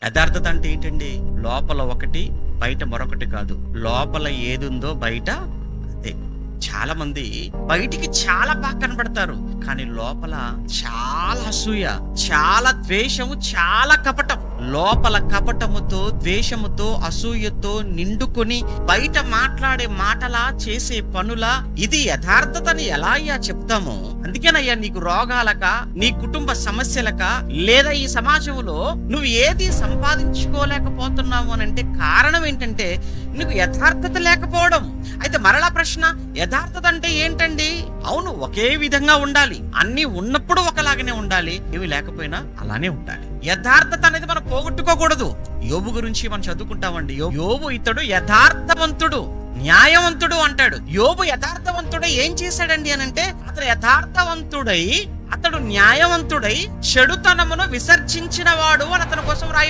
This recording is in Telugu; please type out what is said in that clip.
యథార్థత అంటే ఏంటండి? లోపల ఒకటి, బయట మరొకటి కాదు. లోపల ఏదుందో బయట అదే. చాలా మంది బయటికి చాలా బాగా కనబడతారు, కానీ లోపల చాలా అసూయ, చాలా ద్వేషము, చాలా కపటం. లోపల కపటముతో, ద్వేషముతో, అసూయతో నిండుకొని బయట మాట్లాడే మాటలా, చేసే పనులా ఇది యథార్థతని ఎలా అయ్యా చెప్తాము? అందుకేనయ్యా నీకు రోగాలక, నీ కుటుంబ సమస్యలక, లేదా ఈ సమాజంలో నువ్వు ఏది సంపాదించుకోలేకపోతున్నావు అని అంటే కారణం ఏంటంటే నీకు యథార్థత లేకపోవడం. అయితే మరలా ప్రశ్న, యథార్థత అంటే ఏంటండి? అవును, ఒకే విధంగా ఉండాలి, అన్ని ఉన్నప్పుడు ఒకలాగానే ఉండాలి, ఏవి లేకపోయినా అలానే ఉండాలి. యథార్థత అనేది మనం పోగొట్టుకోకూడదు. యోబు గురించి మనం చదువుకుంటామండి. యోబు ఇతడు యథార్థవంతుడు, న్యాయవంతుడు అంటాడు. యోబు యథార్థవంతుడై ఏం చేశాడండి అని అంటే, అతడు యథార్థవంతుడై, అతడు న్యాయవంతుడై చెడుతనమును విసర్జించిన వాడు అని అతని కోసం రాయబడింది.